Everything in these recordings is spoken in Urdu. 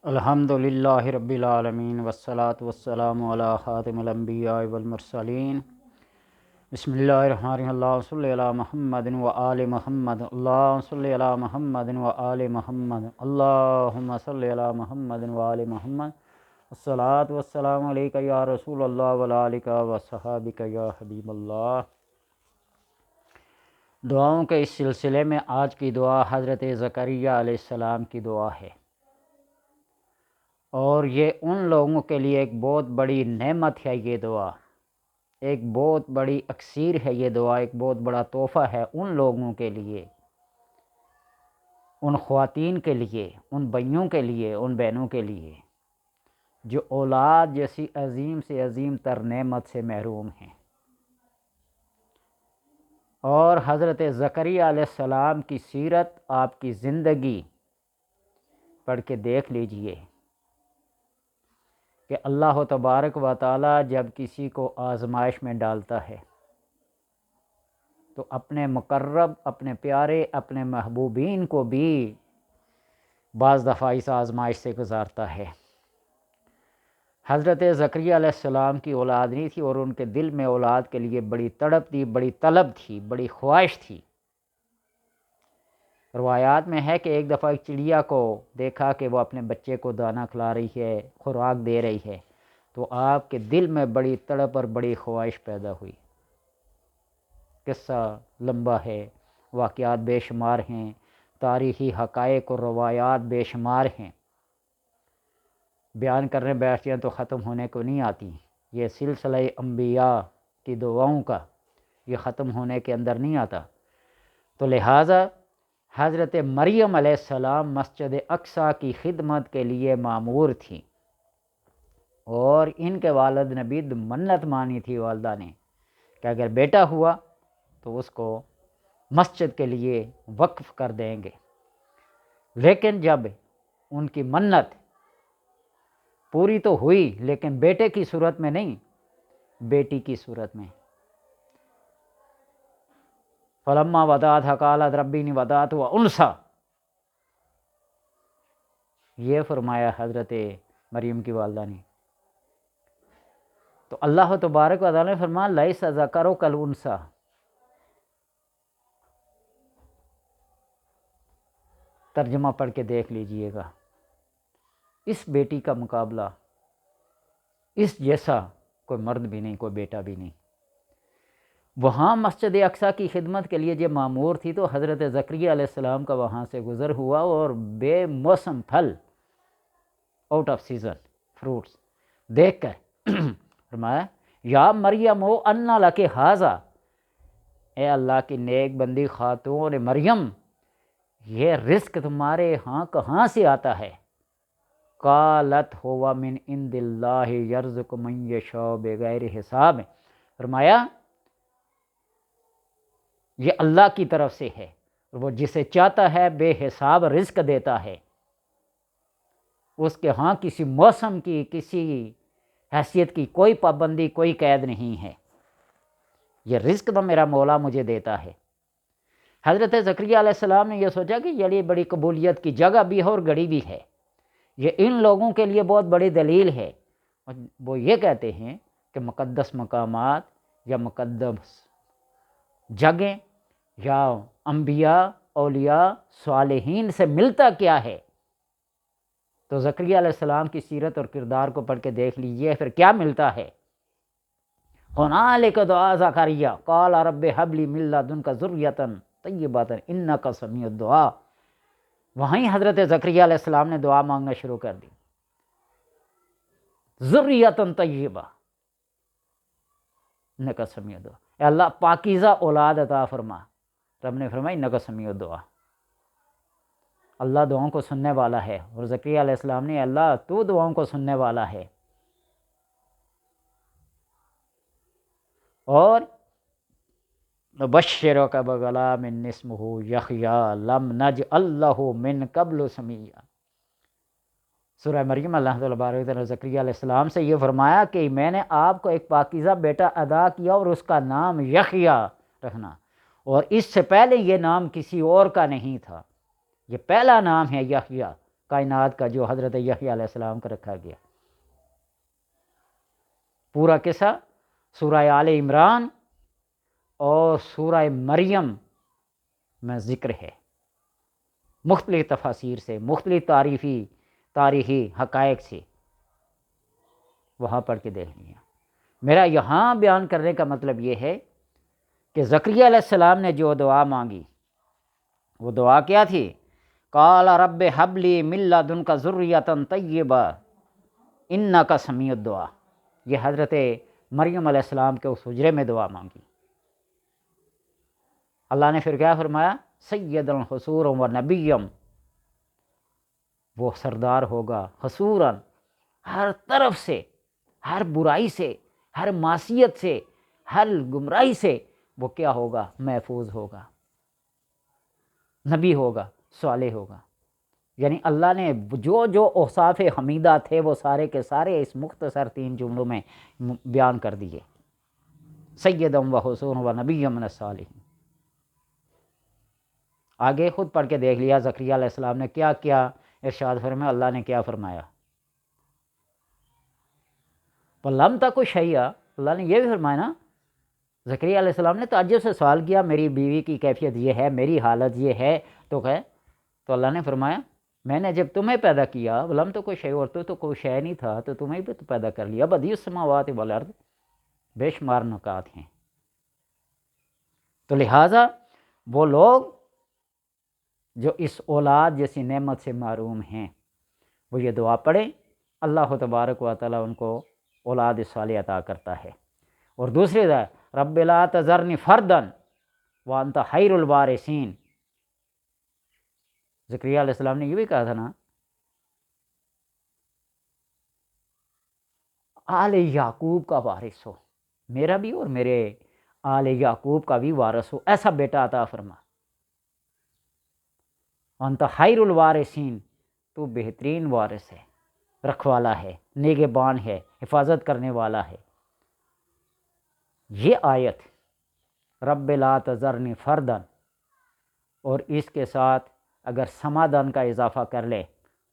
الحمد للہ رب العالمین والصلاة والسلام علی خاتم الانبیاء والمرسلین بسم اللہ الرحمن الرحیم اللہم صلی علی محمد و آل محمد اللہم صلی علی محمد و آل محمد اللہم صلی علی محمد و آل محمد الصلاة والسلام علیکہ یا رسول اللہ وعلی آلکہ و صحابکہ یا حبیب اللہ۔ دعاؤں کے اس سلسلے میں آج کی دعا حضرت زکریا علیہ السلام کی دعا ہے، اور یہ ان لوگوں کے لیے ایک بہت بڑی نعمت ہے۔ یہ دعا ایک بہت بڑی اکسیر ہے، یہ دعا ایک بہت بڑا تحفہ ہے ان لوگوں کے لیے، ان خواتین کے لیے، ان بھائیوں کے لیے، ان بہنوں کے لیے جو اولاد جیسی عظیم سے عظیم تر نعمت سے محروم ہیں۔ اور حضرت زکریا علیہ السلام کی سیرت، آپ کی زندگی پڑھ کے دیکھ لیجئے کہ اللہ تبارک و تعالی جب کسی کو آزمائش میں ڈالتا ہے تو اپنے مقرب، اپنے پیارے، اپنے محبوبین کو بھی بعض دفعہ اس آزمائش سے گزارتا ہے۔ حضرت زکریا علیہ السلام کی اولاد نہیں تھی، اور ان کے دل میں اولاد کے لیے بڑی تڑپ تھی، بڑی طلب تھی، بڑی خواہش تھی۔ روایات میں ہے کہ ایک دفعہ ایک چڑیا کو دیکھا کہ وہ اپنے بچے کو دانہ کھلا رہی ہے، خوراک دے رہی ہے، تو آپ کے دل میں بڑی تڑپ اور بڑی خواہش پیدا ہوئی۔ قصہ لمبا ہے، واقعات بے شمار ہیں، تاریخی حقائق اور روایات بے شمار ہیں، بیان کرنے بیٹھتے ہیں تو ختم ہونے کو نہیں آتی۔ یہ سلسلہ انبیاء کی دعاؤں کا یہ ختم ہونے کے اندر نہیں آتا۔ تو لہٰذا حضرت مریم علیہ السلام مسجد اقصیٰ کی خدمت کے لیے مامور تھی، اور ان کے والد نے بھی منت مانی تھی والدہ نے کہ اگر بیٹا ہوا تو اس کو مسجد کے لیے وقف کر دیں گے۔ لیکن جب ان کی منت پوری تو ہوئی، لیکن بیٹے کی صورت میں نہیں، بیٹی کی صورت میں۔ فلما وضعتها قالت رب انی وضعتها انثی، یہ فرمایا حضرت مریم کی والدہ نے۔ تو اللہ تبارک و تعالی نے فرمایا لیس الذکر کالانثی، ترجمہ پڑھ کے دیکھ لیجئے گا۔ اس بیٹی کا مقابلہ اس جیسا کوئی مرد بھی نہیں، کوئی بیٹا بھی نہیں۔ وہاں مسجد اقصیٰ کی خدمت کے لیے جو مامور تھی، تو حضرت زکریا علیہ السلام کا وہاں سے گزر ہوا، اور بے موسم پھل، آؤٹ آف سیزن فروٹس دیکھ کر فرمایا یا مریم انا لک ھذا، اے اللہ کی نیک بندی خاتون مریم، یہ رزق تمہارے ہاں کہاں سے آتا ہے؟ قالت ہوا من عند اللہ یرزق من یشاء بغیر حساب، فرمایا یہ اللہ کی طرف سے ہے، وہ جسے چاہتا ہے بے حساب رزق دیتا ہے۔ اس کے ہاں کسی موسم کی، کسی حیثیت کی کوئی پابندی، کوئی قید نہیں ہے۔ یہ رزق تو میرا مولا مجھے دیتا ہے۔ حضرت زکریا علیہ السلام نے یہ سوچا کہ یہ بڑی قبولیت کی جگہ بھی ہے اور گھڑی بھی ہے، یہ ان لوگوں کے لیے بہت بڑی دلیل ہے۔ وہ یہ کہتے ہیں کہ مقدس مقامات یا مقدس جگہیں یا انبیاء، اولیاء، صالحین سے ملتا کیا ہے؟ تو زکریا علیہ السلام کی سیرت اور کردار کو پڑھ کے دیکھ لیجئے پھر کیا ملتا ہے۔ ہنالک دعا زکریا قال رب ھب لی من لدنک ذریۃ طیبۃ انک سمیع الدعاء، وہیں حضرت زکریا علیہ السلام نے دعا مانگنا شروع کر دی، ذریۃ طیبہ انک سمیع الدعاء، اے اللہ پاکیزہ اولاد عطا فرما۔ رب نے فرمایا انک سمیع الدعاء، اللہ دعاؤں کو سننے والا ہے، اور زکریا علیہ السلام نے اللہ تو دعاؤں کو سننے والا ہے۔ اور نبشرک بغلام اسمہ یحییٰ لم نجعل لہ من قبل سمیعا، سورہ مریم اللہ تبارک و تعالیٰ نے زکریا علیہ السلام سے یہ فرمایا کہ میں نے آپ کو ایک پاکیزہ بیٹا عطا کیا، اور اس کا نام یحییٰ رکھنا، اور اس سے پہلے یہ نام کسی اور کا نہیں تھا، یہ پہلا نام ہے یحییٰ، کائنات کا جو حضرت یحییٰ علیہ السلام کا رکھا گیا۔ پورا قصہ سورہ آل عمران اور سورہ مریم میں ذکر ہے، مختلف تفاسیر سے، مختلف تاریخی حقائق سے، وہاں پڑھ کے دیکھ لیا۔ میرا یہاں بیان کرنے کا مطلب یہ ہے کہ زکریا علیہ السلام نے جو دعا مانگی، وہ دعا کیا تھی؟ قال رب ہب لی من لدنک ذریۃ طیبہ انک سمیع الدعاء۔ یہ حضرت مریم علیہ السلام کے اس حجرے میں دعا مانگی۔ اللہ نے پھر کیا فرمایا؟ سید الحصور و نبیم، وہ سردار ہوگا حصوراً، ہر طرف سے، ہر برائی سے، ہر معصیت سے، ہر گمراہی سے وہ کیا ہوگا؟ محفوظ ہوگا، نبی ہوگا، صالح ہوگا۔ یعنی اللہ نے جو جو اوصاف حمیدہ تھے وہ سارے کے سارے اس مختصر 3 جملوں میں بیان کر دیے۔ سیدم و حصور و نبی من الصالحین۔ آگے خود پڑھ کے دیکھ لیا زکریا علیہ السلام نے کیا کیا ارشاد فرمایا، اللہ نے کیا فرمایا؟ لم تک شیئا، اللہ نے یہ بھی فرمایا نا، زکریا علیہ السلام نے تعجب سے سوال کیا، میری بیوی کی کیفیت یہ ہے، میری حالت یہ ہے، تو اللہ نے فرمایا میں نے جب تمہیں پیدا کیا، لم تو کوئی شے، اور تو کوئی شے نہیں تھا، تو تمہیں بھی تو پیدا کر لیا، بدیع السماوات والارض، بے شمار نکات ہیں۔ تو لہٰذا وہ لوگ جو اس اولاد جیسی نعمت سے محروم ہیں، وہ یہ دعا پڑھیں، اللہ تبارک و تعالیٰ ان کو اولاد صالح عطا کرتا ہے۔ اور دوسری دعا رب لا تذرنی فردن وانت خیر الوارثین۔ زکریا علیہ السلام نے یہ بھی کہا تھا نا، آل یعقوب کا وارث ہو، میرا بھی اور میرے آل یعقوب کا بھی وارث ہو، ایسا بیٹا عطا فرما۔ وانت خیر الوارثین، تو بہترین وارث ہے، رکھوالا ہے، نگہبان ہے، حفاظت کرنے والا ہے۔ یہ آیت رب لا تذرنی فردن، اور اس کے ساتھ اگر سمادن کا اضافہ کر لے،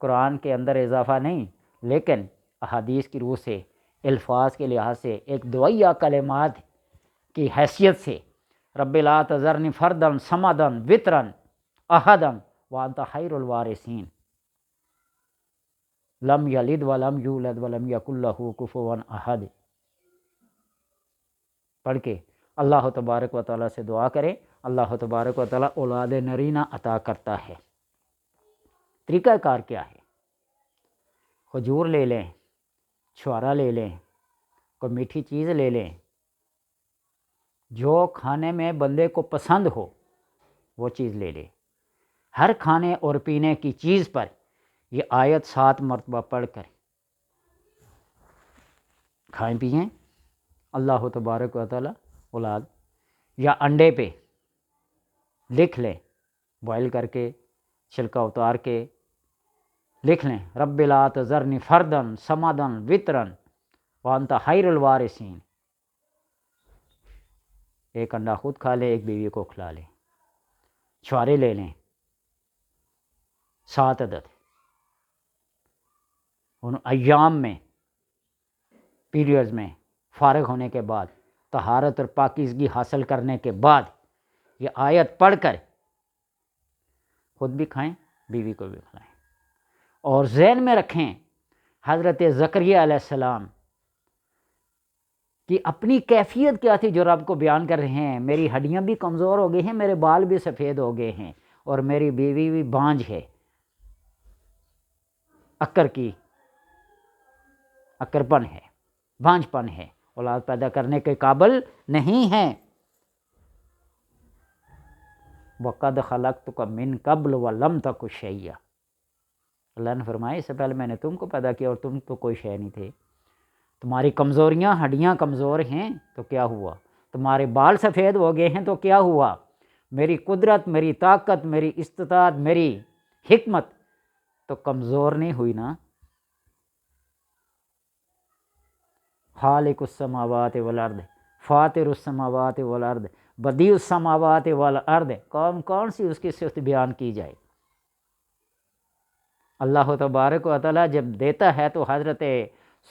قرآن کے اندر اضافہ نہیں لیکن احادیث کی روح سے، الفاظ کے لحاظ سے، ایک دعائیہ کلمات کی حیثیت سے، رب لا تذرنی فردن سمادن وطرن احدن وانت خیر الوارثین، لم یلد ولم یولد ولم یکن لہ کفوا احد، پڑھ کے اللہ تبارک و تعالیٰ سے دعا کریں، اللہ تبارک و تعالیٰ اولاد نرینہ عطا کرتا ہے۔ طریقہ کار کیا ہے؟ کھجور لے لیں، چھوارا لے لیں، کوئی میٹھی چیز لے لیں، جو کھانے میں بندے کو پسند ہو وہ چیز لے لیں۔ ہر کھانے اور پینے کی چیز پر یہ آیت 7 مرتبہ پڑھ کر کھائیں پئیں، اللہ تبارک و تعالیٰ اولاد، یا انڈے پہ لکھ لیں، بوائل کر کے چھلکا اتار کے لکھ لیں رب لا تذرنی فردن سمدن وطرن وانت خیر الوارثین۔ ایک انڈا خود کھا لیں، ایک بیوی کو کھلا لیں، چھوارے لے لیں 7 عدد، ان ایام میں، پیریڈز میں فارغ ہونے کے بعد، طہارت اور پاکیزگی حاصل کرنے کے بعد یہ آیت پڑھ کر خود بھی کھائیں، بیوی کو بھی کھلائیں۔ اور ذہن میں رکھیں حضرت زکریا علیہ السلام کی اپنی کیفیت کیا تھی جو رب کو بیان کر رہے ہیں، میری ہڈیاں بھی کمزور ہو گئی ہیں، میرے بال بھی سفید ہو گئے ہیں، اور میری بیوی بھی بانجھ ہے، اکر پن ہے، بانجھ پن ہے، اولاد پیدا کرنے کے قابل نہیں ہیں۔ وَقَدْ خَلَقْتُكَ مِن قَبْلُ وَلَمْ تَكُ شَيْئًا، اللہ نے فرمایا اس سے پہلے میں نے تم کو پیدا کیا اور تم تو کوئی شے نہیں تھے۔ تمہاری کمزوریاں، ہڈیاں کمزور ہیں تو کیا ہوا؟ تمہارے بال سفید ہو گئے ہیں تو کیا ہوا؟ میری قدرت، میری طاقت، میری استطاعت، میری حکمت تو کمزور نہیں ہوئی نا۔ خالق السماوات والارض، فاطر السماوات والارض، بدیع السماوات والارض، کون سی اس کی صفت بیان کی جائے؟ اللہ تبارک و تعالیٰ جب دیتا ہے تو حضرت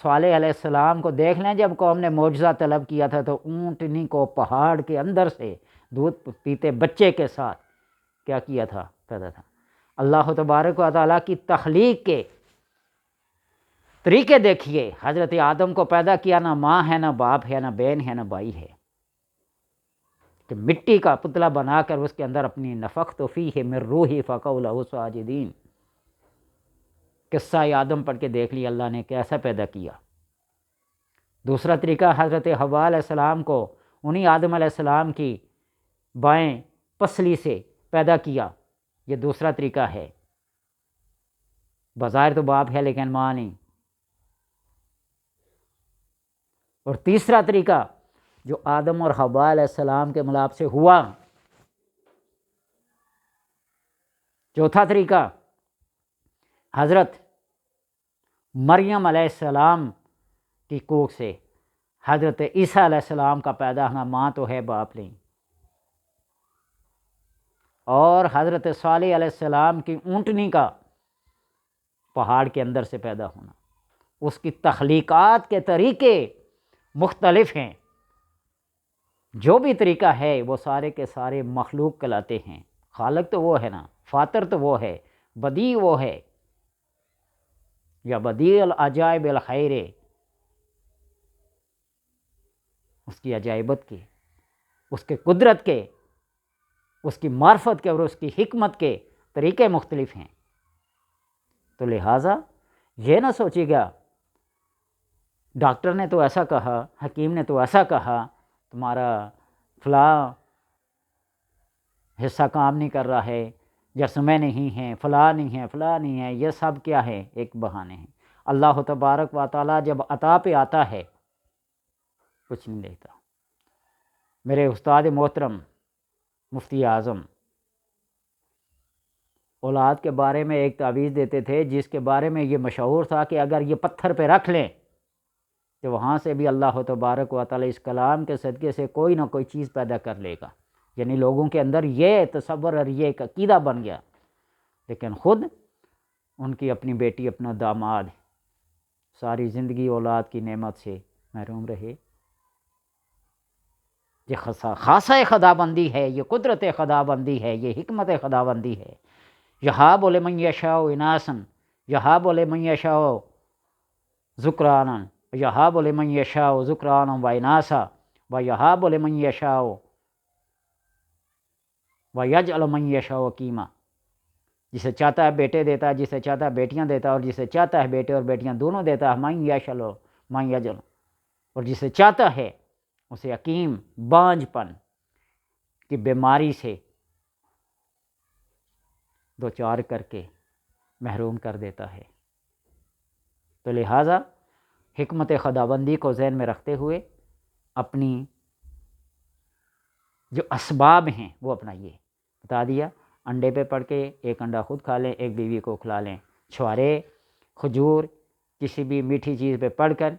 صالح علیہ السلام کو دیکھ لیں، جب قوم نے معجزہ طلب کیا تھا تو اونٹنی کو پہاڑ کے اندر سے دودھ پیتے بچے کے ساتھ کیا کیا تھا، پیدا تھا۔ اللہ تبارک و تعالیٰ کی تخلیق کے طریقے دیکھیے، حضرت آدم کو پیدا کیا، نہ ماں ہے، نہ باپ ہے، نہ بہن ہے، نہ بھائی ہے، کہ مٹی کا پتلا بنا کر اس کے اندر اپنی نفخت فیہ من روحی فقعوا لہ ساجدین، قصہ آدم پڑھ کے دیکھ لی اللہ نے کیسا پیدا کیا۔ دوسرا طریقہ حضرت حوا علیہ السلام کو انہی آدم علیہ السلام کی بائیں پسلی سے پیدا کیا، یہ دوسرا طریقہ ہے، بظاہر تو باپ ہے لیکن ماں نہیں۔ اور تیسرا طریقہ جو آدم اور حوا علیہ السلام کے ملاپ سے ہوا۔ چوتھا طریقہ حضرت مریم علیہ السلام کی کوکھ سے حضرت عیسیٰ علیہ السلام کا پیدا ہونا، ماں تو ہے باپ نہیں۔ اور حضرت صالح علیہ السلام کی اونٹنی کا پہاڑ کے اندر سے پیدا ہونا، اس کی تخلیقات کے طریقے مختلف ہیں، جو بھی طریقہ ہے وہ سارے کے سارے مخلوق کہلاتے ہیں۔ خالق تو وہ ہے نا، فاطر تو وہ ہے، بدیع وہ ہے، یا بدیع العجائب الخیر، اس کی عجائبت کے، اس کے قدرت کے، اس کی معرفت کے اور اس کی حکمت کے طریقے مختلف ہیں۔ تو لہٰذا یہ نہ سوچیے گا ڈاکٹر نے تو ایسا کہا، حکیم نے تو ایسا کہا، تمہارا فلاں حصہ کام نہیں کر رہا ہے، جسمیں نہیں ہیں، فلاں نہیں ہے، فلاں نہیں ہے، یہ سب کیا ہے؟ ایک بہانے ہیں۔ اللہ تبارک و تعالیٰ جب عطا پہ آتا ہے کچھ نہیں لیتا۔ میرے استاد محترم مفتی اعظم اولاد کے بارے میں ایک تعویذ دیتے تھے، جس کے بارے میں یہ مشہور تھا کہ اگر یہ پتھر پہ رکھ لیں تو وہاں سے بھی اللہ تبارک و تعالیٰ اس کلام کے صدقے سے کوئی نہ کوئی چیز پیدا کر لے گا۔ یعنی لوگوں کے اندر یہ تصور اور یہ ایک عقیدہ بن گیا، لیکن خود ان کی اپنی بیٹی، اپنا داماد ساری زندگی اولاد کی نعمت سے محروم رہے۔ یہ خاصہ خداوندی ہے، یہ قدرت خداوندی ہے، یہ حکمت خداوندی ہے۔ یہاب لمن یشاء اناسا یہاب لمن یشاء ذکرانا یہاب لمن یشاء ذکرانا و اناسا و یہاب لمن یشاء و یجعل من یشاء عقیما، جسے چاہتا ہے بیٹے دیتا ہے، جسے چاہتا ہے بیٹیاں دیتا ہے، اور جسے چاہتا ہے بیٹے اور بیٹیاں دونوں دیتا ہے، من یشاء من یجعل، اور جسے چاہتا ہے اسے عقیم، بانجھ پن کی بیماری سے دو چار کر کے محروم کر دیتا ہے۔ تو لہٰذا حکمت خداوندی کو ذہن میں رکھتے ہوئے اپنی جو اسباب ہیں وہ اپنائیے۔ بتا دیا، انڈے پہ پڑھ کے ایک انڈا خود کھا لیں، ایک بیوی کو کھلا لیں، چھوارے، کھجور، کسی بھی میٹھی چیز پہ پڑھ کر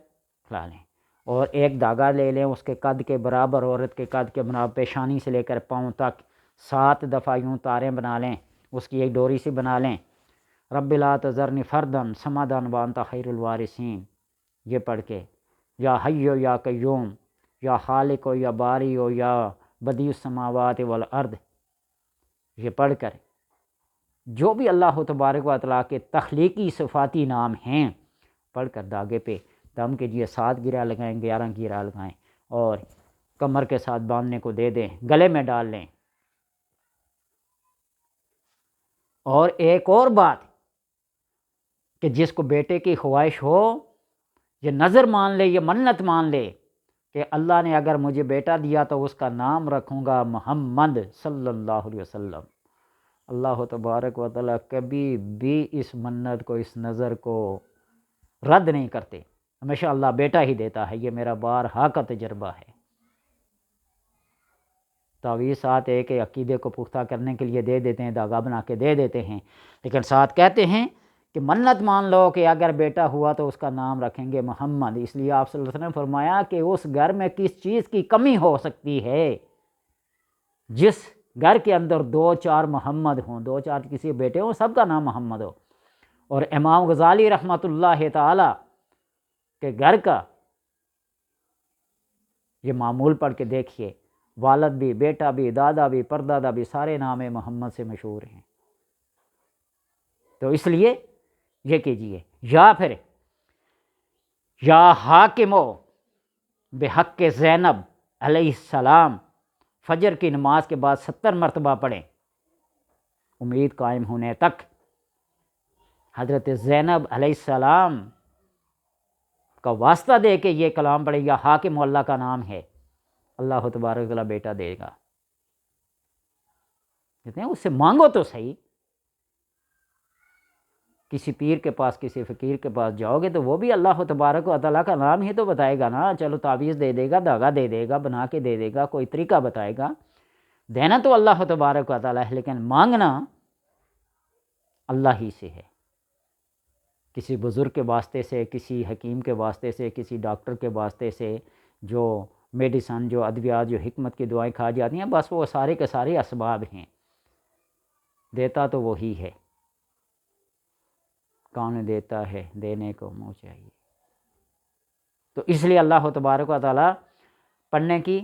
کھلا لیں، اور ایک دھاگا لے لیں اس کے قد کے برابر، عورت کے قد کے برابر، پیشانی سے لے کر پاؤں تک 7 دفعہ یوں تاریں بنا لیں، اس کی ایک ڈوری سی بنا لیں، رب لا تذرنی فردن صمدن وانت خیر الوارثین، یہ پڑھ کے، یا حیو یا قیوم، یا خالق ہو یا باری ہو یا بدیع السماوات والارض، یہ پڑھ کر جو بھی اللہ تبارک و تعالیٰ کے تخلیقی صفاتی نام ہیں پڑھ کر دھاگے پہ دم کیجیے، 7 گرہ لگائیں، 11 گرہ لگائیں، اور کمر کے ساتھ باندھنے کو دے دیں، گلے میں ڈال لیں۔ اور ایک اور بات کہ جس کو بیٹے کی خواہش ہو، یہ نظر مان لے، یہ منت مان لے کہ اللہ نے اگر مجھے بیٹا دیا تو اس کا نام رکھوں گا محمد صلی اللہ علیہ وسلم۔ اللہ تبارک و تعالیٰ کبھی بھی اس منت کو، اس نظر کو رد نہیں کرتے، ہمیشہ اللہ بیٹا ہی دیتا ہے، یہ میرا بارہا کا تجربہ ہے۔ تعویذ ساتھ ایک عقیدے کو پختہ کرنے کے لیے دے دیتے ہیں، دھاگا بنا کے دے دیتے ہیں، لیکن ساتھ کہتے ہیں کہ منت مان لو کہ اگر بیٹا ہوا تو اس کا نام رکھیں گے محمد۔ اس لیے آپ صلی اللہ علیہ وسلم نے فرمایا کہ اس گھر میں کس چیز کی کمی ہو سکتی ہے؟ جس گھر کے اندر 2-4 محمد ہوں، 2-4 کسی بیٹے ہوں، سب کا نام محمد ہو، اور امام غزالی رحمۃ اللہ تعالی کے گھر کا یہ معمول پڑھ کے دیکھیے، والد بھی، بیٹا بھی، دادا بھی، پردادا بھی سارے نام محمد سے مشہور ہیں۔ تو اس لیے یہ کیجئے، یا پھر یا حاکمو بحق زینب علیہ السلام، فجر کی نماز کے بعد 70 مرتبہ پڑھیں امید قائم ہونے تک۔ حضرت زینب علیہ السلام کا واسطہ دے کے یہ کلام پڑھیں، یا حاکم اللہ کا نام ہے، اللہ تبارک و تعالیٰ بیٹا دے گا۔ کہتے ہیں اس سے مانگو تو صحیح، کسی پیر کے پاس، کسی فقیر کے پاس جاؤ گے تو وہ بھی اللہ تبارک و تعالیٰ کا نام ہی تو بتائے گا نا، چلو تعویذ دے دے گا، دھاگا دے دے گا، بنا کے دے دے گا، کوئی طریقہ بتائے گا، دینا تو اللہ تبارک و تعالیٰ ہے، لیکن مانگنا اللہ ہی سے ہے، کسی بزرگ کے واسطے سے، کسی حکیم کے واسطے سے، کسی ڈاکٹر کے واسطے سے، جو میڈیسن، جو ادویات، جو حکمت کی دعائیں کھا جاتی ہیں، بس وہ سارے کے سارے اسباب ہیں، دیتا تو وہی ہے، کون دیتا ہے، دینے کو منہ چاہیے۔ تو اس لیے اللہ تبارک و تعالیٰ پڑھنے کی،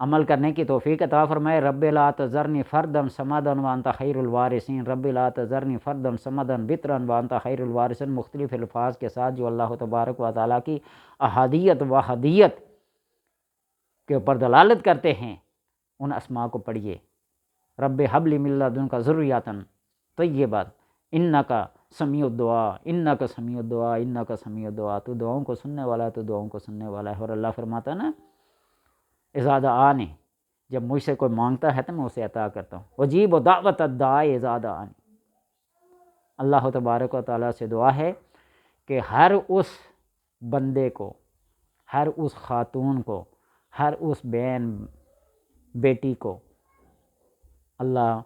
عمل کرنے کی توفیق عطا فرمائے۔ رب لا تذرنی فردًا صمدًا وانت خیر الوارثین، رب لا تذرنی فردًا صمدًا بطرًا وانت خیر الوارثین، مختلف الفاظ کے ساتھ جو اللہ تبارک و تعالیٰ کی احادیت و وحدیت کے اوپر دلالت کرتے ہیں، ان اسماء کو پڑھیے۔ رب حب لی من لدنک ذریۃ طیبۃ انک سمیع الدعاء، انک سمیع الدعاء، انک سمیع الدعاء، تو دعاؤں کو سننے والا ہے، تو دعاؤں کو سننے والا ہے۔ اور اللہ فرماتا ہے نا، اذا دعانی، جب مجھ سے کوئی مانگتا ہے تو میں اسے عطا کرتا ہوں، اجیب دعوت الداع اذا دعانی۔ اللہ تبارک و تعالیٰ سے دعا ہے کہ ہر اس بندے کو، ہر اس خاتون کو، ہر اس بہن بیٹی کو اللہ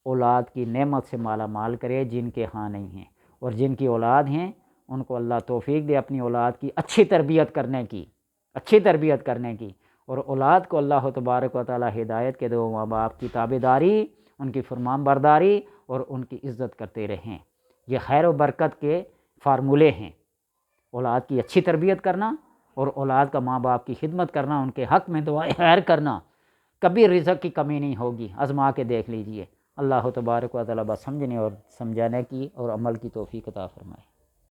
اولاد کی نعمت سے مالا مال کرے، جن کے ہاں نہیں ہیں، اور جن کی اولاد ہیں ان کو اللہ توفیق دے اپنی اولاد کی اچھی تربیت کرنے کی، اچھی تربیت کرنے کی، اور اولاد کو اللہ تبارک و تعالیٰ ہدایت کے دو، ماں باپ کی تابعداری، ان کی فرمان برداری اور ان کی عزت کرتے رہیں۔ یہ خیر و برکت کے فارمولے ہیں، اولاد کی اچھی تربیت کرنا، اور اولاد کا ماں باپ کی خدمت کرنا، ان کے حق میں دعائیں خیر کرنا، کبھی رزق کی کمی نہیں ہوگی، آزما کے دیکھ لیجئے۔ اللہ تبارک و تعالیٰ بس سمجھنے اور سمجھانے کی اور عمل کی توفیق عطا فرمائے۔